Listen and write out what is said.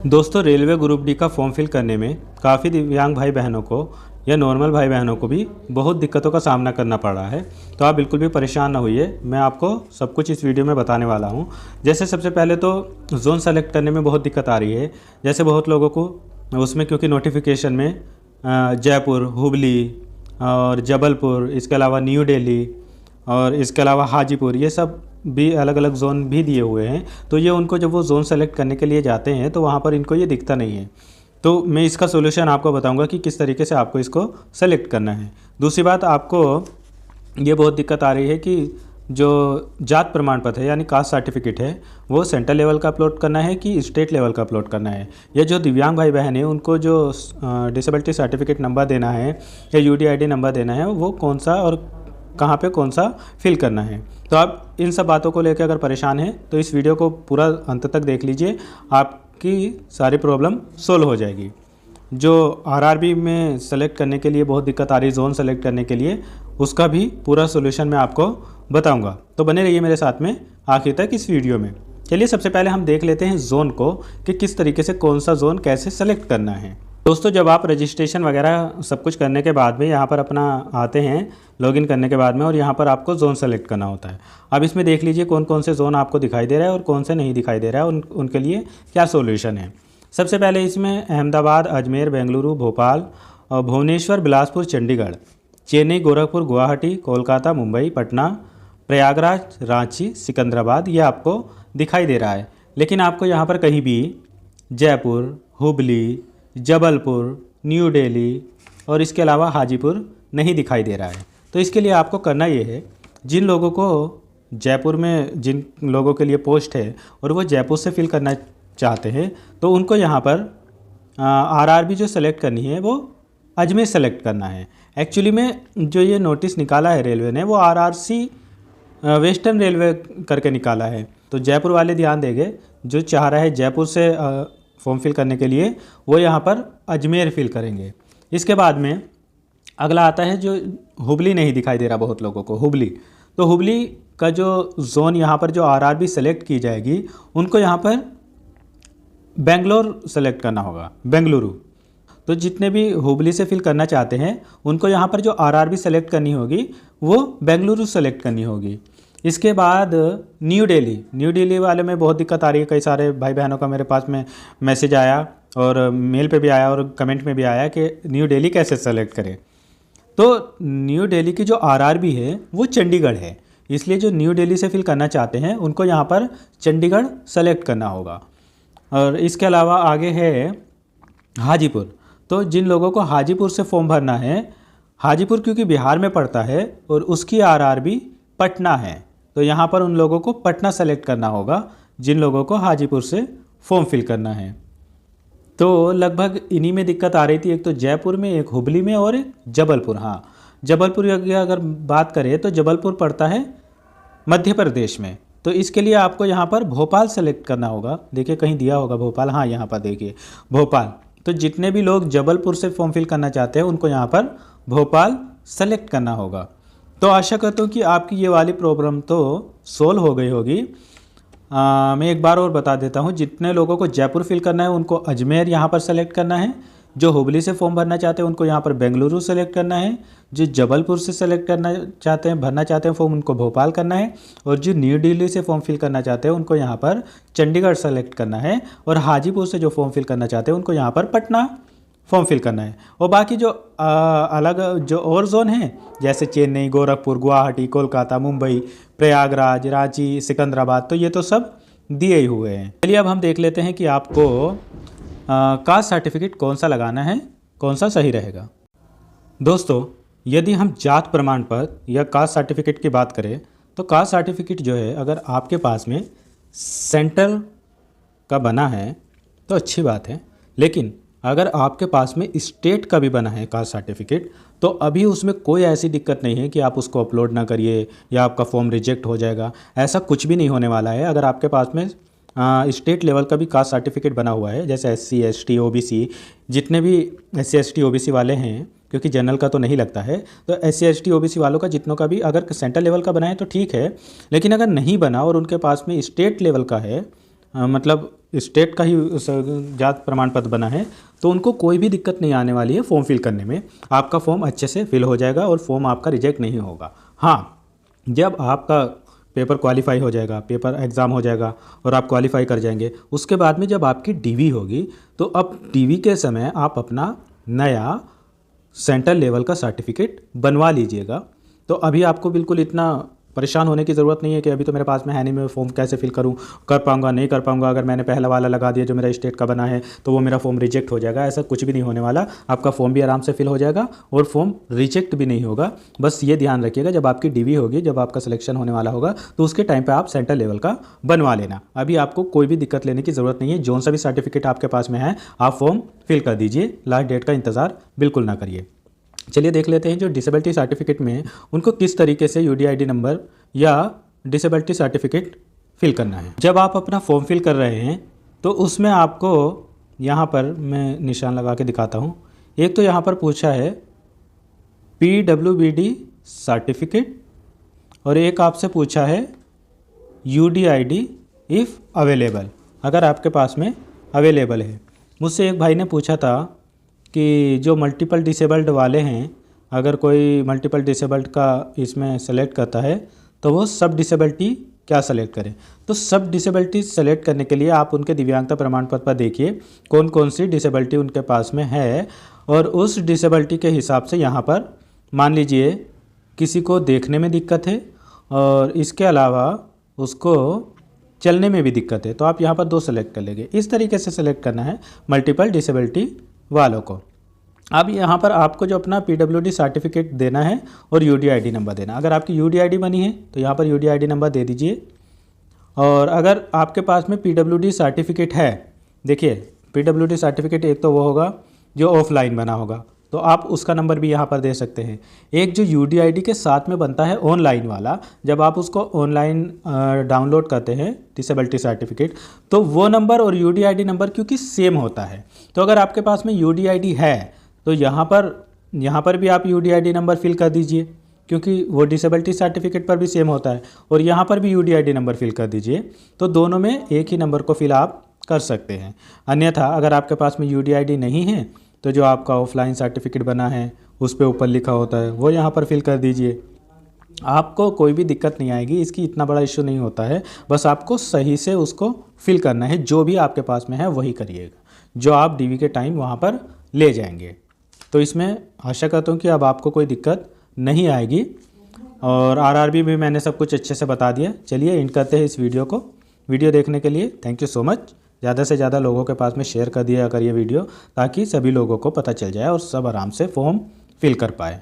दोस्तों, railway group D का form fill करने में काफ़ी दिव्यांग भाई बहनों को या नॉर्मल भाई बहनों को भी बहुत दिक्कतों का सामना करना पड़ रहा है। तो आप बिल्कुल भी परेशान ना होइए, मैं आपको सब कुछ इस वीडियो में बताने वाला हूं। जैसे सबसे पहले तो जोन सेलेक्ट करने में बहुत दिक्कत आ रही है। जैसे बहुत लोगों को उसमें क्योंकि नोटिफिकेशन में जयपुर, हुबली और जबलपुर, इसके अलावा न्यू दिल्ली और इसके अलावा हाजीपुर, ये सब भी अलग अलग ज़ोन भी दिए हुए हैं। तो ये उनको जब वो ज़ोन सेलेक्ट करने के लिए जाते हैं तो वहाँ पर इनको ये दिखता नहीं है। तो मैं इसका सोल्यूशन आपको बताऊंगा कि किस तरीके से आपको इसको सेलेक्ट करना है। दूसरी बात, आपको ये बहुत दिक्कत आ रही है कि जो जात प्रमाण पत्र है यानी कास्ट सर्टिफिकेट है वो सेंट्रल लेवल का अपलोड करना है कि स्टेट लेवल का अपलोड करना है। या जो दिव्यांग भाई बहन है उनको जो डिसेबिलिटी सर्टिफिकेट नंबर देना है या यूडीआईडी नंबर देना है वो कौन सा और कहाँ पे कौन सा फिल करना है। तो आप इन सब बातों को लेकर अगर परेशान हैं तो इस वीडियो को पूरा अंत तक देख लीजिए, आपकी सारी प्रॉब्लम सोल्व हो जाएगी। जो आरआरबी में सेलेक्ट करने के लिए बहुत दिक्कत आ रही, जोन सेलेक्ट करने के लिए, उसका भी पूरा सोल्यूशन मैं आपको बताऊंगा। तो बने रहिए मेरे साथ में आखिर तक इस वीडियो में। चलिए सबसे पहले हम देख लेते हैं जोन को कि किस तरीके से कौन सा जोन कैसे सेलेक्ट करना है। दोस्तों, जब आप रजिस्ट्रेशन वगैरह सब कुछ करने के बाद में यहाँ पर अपना आते हैं लॉगिन करने के बाद में, और यहाँ पर आपको ज़ोन सेलेक्ट करना होता है। अब इसमें देख लीजिए कौन कौन से ज़ोन आपको दिखाई दे रहा है और कौन से नहीं दिखाई दे रहा है, उनके लिए क्या सोल्यूशन है। सबसे पहले इसमें अहमदाबाद, अजमेर, बेंगलुरु, भोपाल और भुवनेश्वर, बिलासपुर, चंडीगढ़, चेन्नई, गोरखपुर, गुवाहाटी, कोलकाता, मुंबई, पटना, प्रयागराज, रांची, सिकंदराबाद ये आपको दिखाई दे रहा है। लेकिन आपको यहाँ पर कहीं भी जयपुर, हुबली, जबलपुर, न्यू दिल्ली और इसके अलावा हाजीपुर नहीं दिखाई दे रहा है। तो इसके लिए आपको करना ये है, जिन लोगों को जयपुर में जिन लोगों के लिए पोस्ट है और वो जयपुर से फिल करना चाहते हैं तो उनको यहाँ पर आरआरबी जो सेलेक्ट करनी है वो अजमेर सेलेक्ट करना है। एक्चुअली में जो ये नोटिस निकाला है रेलवे ने वो आरआरसी वेस्टर्न रेलवे करके निकाला है। तो जयपुर वाले ध्यान देंगे, जो चाह रहा है जयपुर से फॉर्म फिल करने के लिए वो यहाँ पर अजमेर फिल करेंगे। इसके बाद में अगला आता है जो हुबली नहीं दिखाई दे रहा बहुत लोगों को, हुबली। तो हुबली का जो जोन यहाँ पर जो आरआरबी सेलेक्ट की जाएगी उनको यहाँ पर बेंगलोर सेलेक्ट करना होगा, बेंगलुरु। तो जितने भी हुबली से फिल करना चाहते हैं उनको यहाँ पर जो आरआरबी सेलेक्ट करनी होगी वो बेंगलुरु सेलेक्ट करनी होगी। इसके बाद न्यू दिल्ली वाले में बहुत दिक्कत आ रही है। कई सारे भाई बहनों का मेरे पास में मैसेज आया और मेल पे भी आया और कमेंट में भी आया कि न्यू दिल्ली कैसे सेलेक्ट करें। तो न्यू दिल्ली की जो आरआरबी है वो चंडीगढ़ है, इसलिए जो न्यू दिल्ली से फिल करना चाहते हैं उनको यहाँ पर चंडीगढ़ सेलेक्ट करना होगा। और इसके अलावा आगे है हाजीपुर। तो जिन लोगों को हाजीपुर से फॉर्म भरना है, हाजीपुर क्योंकि बिहार में पड़ता है और उसकी आरआरबी पटना है, तो यहाँ पर उन लोगों को पटना सेलेक्ट करना होगा जिन लोगों को हाजीपुर से फॉर्म फिल करना है। तो लगभग इन्हीं में दिक्कत आ रही थी, एक तो जयपुर में, एक हुबली में और एक जबलपुर। हाँ, जबलपुर की अगर बात करें तो जबलपुर पड़ता है मध्य प्रदेश में। तो इसके लिए आपको यहाँ पर भोपाल सेलेक्ट करना होगा। देखिए कहीं दिया होगा भोपाल, हाँ यहाँ पर देखिए भोपाल। तो जितने भी लोग जबलपुर से फॉर्म फिल करना चाहते हैं उनको यहाँ पर भोपाल सेलेक्ट करना होगा। तो आशा करता हूँ कि आपकी ये वाली प्रॉब्लम तो सोल्व हो गई होगी। मैं एक बार और बता देता हूँ, जितने लोगों को जयपुर फिल करना है उनको अजमेर यहाँ पर सेलेक्ट करना है, जो हुबली से फॉर्म भरना चाहते हैं उनको यहाँ पर बेंगलुरु सेलेक्ट करना है, जो जबलपुर से सेलेक्ट करना चाहते हैं भरना चाहते हैं फॉर्म उनको भोपाल करना है, और जो न्यू दिल्ली से फॉर्म फिल करना चाहते हैं उनको यहाँ पर चंडीगढ़ सेलेक्ट करना है, और हाजीपुर से जो फॉर्म फिल करना चाहते हैं उनको यहाँ पर पटना फॉर्म फिल करना है। और बाकी जो अलग जो और जोन हैं जैसे चेन्नई, गोरखपुर, गुवाहाटी, कोलकाता, मुंबई, प्रयागराज, रांची, सिकंदराबाद, तो ये तो सब दिए ही हुए हैं। चलिए अब हम देख लेते हैं कि आपको कास्ट सर्टिफिकेट कौन सा लगाना है, कौन सा सही रहेगा। दोस्तों, यदि हम जात प्रमाण पत्र या कास्ट सर्टिफिकेट की बात करें तो कास्ट सर्टिफिकेट जो है अगर आपके पास में सेंट्रल का बना है तो अच्छी बात है, लेकिन अगर आपके पास में स्टेट का भी बना है कास्ट सर्टिफिकेट तो अभी उसमें कोई ऐसी दिक्कत नहीं है कि आप उसको अपलोड ना करिए या आपका फॉर्म रिजेक्ट हो जाएगा। ऐसा कुछ भी नहीं होने वाला है। अगर आपके पास में स्टेट लेवल का भी कास्ट सर्टिफिकेट बना हुआ है, जैसे SC ST OBC, जितने भी SC ST OBC वाले हैं, क्योंकि जनरल का तो नहीं लगता है, तो SC ST OBC वालों का जितनों का भी अगर सेंट्रल लेवल का बना है तो ठीक है। लेकिन अगर नहीं बना और उनके पास में स्टेट लेवल का है मतलब स्टेट का ही जात प्रमाण पत्र बना है, तो उनको कोई भी दिक्कत नहीं आने वाली है फॉर्म फिल करने में। आपका फॉर्म अच्छे से फिल हो जाएगा और फॉर्म आपका रिजेक्ट नहीं होगा। हाँ, जब आपका पेपर क्वालिफाई हो जाएगा, पेपर एग्ज़ाम हो जाएगा और आप क्वालिफाई कर जाएंगे, उसके बाद में जब आपकी डीवी होगी, तो अब डीवी के समय आप अपना नया सेंट्रल लेवल का सर्टिफिकेट बनवा लीजिएगा। तो अभी आपको बिल्कुल इतना परेशान होने की ज़रूरत नहीं है कि अभी तो मेरे पास में है नहीं, मैं फॉर्म कैसे फिल करूं, कर पाऊंगा नहीं कर पाऊंगा, अगर मैंने पहला वाला लगा दिया जो मेरा स्टेट का बना है तो वो मेरा फॉर्म रिजेक्ट हो जाएगा। ऐसा कुछ भी नहीं होने वाला, आपका फॉर्म भी आराम से फिल हो जाएगा और फॉर्म रिजेक्ट भी नहीं होगा। बस ये ध्यान रखिएगा, जब आपकी डीवी होगी, जब आपका सिलेक्शन होने वाला होगा, तो उसके टाइम पर आप सेंट्रल लेवल का बनवा लेना। अभी आपको कोई भी दिक्कत लेने की ज़रूरत नहीं है। जो सा भी सर्टिफिकेट आपके पास में है आप फॉर्म फिल कर दीजिए, लास्ट डेट का इंतज़ार बिल्कुल ना करिए। चलिए देख लेते हैं जो डिसेबिलिटी सर्टिफिकेट में है उनको किस तरीके से यूडीआईडी नंबर या डिसेबिलिटी सर्टिफिकेट फिल करना है। जब आप अपना फॉर्म फिल कर रहे हैं तो उसमें आपको यहाँ पर मैं निशान लगा के दिखाता हूँ। एक तो यहाँ पर पूछा है PWBD सर्टिफिकेट और एक आपसे पूछा है UDID इफ़ अवेलेबल, अगर आपके पास में अवेलेबल है। मुझसे एक भाई ने पूछा था कि जो मल्टीपल डिसेबल्ड वाले हैं, अगर कोई मल्टीपल डिसेबल्ड का इसमें सेलेक्ट करता है तो वो सब डिसेबिलिटी क्या सेलेक्ट करें। तो सब डिसेबिलिटी सेलेक्ट करने के लिए आप उनके दिव्यांगता प्रमाण पत्र पर देखिए कौन कौन सी डिसेबिलिटी उनके पास में है, और उस डिसेबिलिटी के हिसाब से यहाँ पर मान लीजिए किसी को देखने में दिक्कत है और इसके अलावा उसको चलने में भी दिक्कत है, तो आप यहाँ पर 2 सेलेक्ट कर लेंगे। इस तरीके से सेलेक्ट करना है मल्टीपल डिसेबिलिटी वालों को। अब यहाँ पर आपको जो अपना PWD सर्टिफिकेट देना है और UDID नंबर देना। अगर आपकी UDID बनी है तो यहाँ पर UDID नंबर दे दीजिए, और अगर आपके पास में PWD सर्टिफिकेट है, देखिए PWD सर्टिफिकेट एक तो वो होगा जो ऑफलाइन बना होगा, तो आप उसका नंबर भी यहाँ पर दे सकते हैं। एक जो UDID के साथ में बनता है ऑनलाइन वाला, जब आप उसको ऑनलाइन डाउनलोड करते हैं डिसेबिलिटी सर्टिफिकेट, तो वो नंबर और UDID नंबर क्योंकि सेम होता है, तो अगर आपके पास में UDID है तो यहाँ पर भी आप UDID नंबर फिल कर दीजिए, क्योंकि वो डिसेबिलिटी सर्टिफिकेट पर भी सेम होता है, और यहाँ पर भी UDID नंबर फिल कर दीजिए, तो दोनों में एक ही नंबर को फिल आप कर सकते हैं। अन्यथा अगर आपके पास में UDID नहीं है तो जो आपका ऑफलाइन सर्टिफिकेट बना है उस पर ऊपर लिखा होता है वो यहाँ पर फिल कर दीजिए। आपको कोई भी दिक्कत नहीं आएगी, इसकी इतना बड़ा इश्यू नहीं होता है, बस आपको सही से उसको फिल करना है। जो भी आपके पास में है वही करिएगा जो आप डीवी के टाइम वहाँ पर ले जाएंगे। तो इसमें आशा करता हूँ कि अब आपको कोई दिक्कत नहीं आएगी, और RRB भी मैंने सब कुछ अच्छे से बता दिया। चलिए एंड करते हैं इस वीडियो को। वीडियो देखने के लिए थैंक यू सो मच। ज़्यादा से ज़्यादा लोगों के पास में शेयर कर दिया करिए वीडियो, ताकि सभी लोगों को पता चल जाए और सब आराम से फॉर्म फिल कर पाए।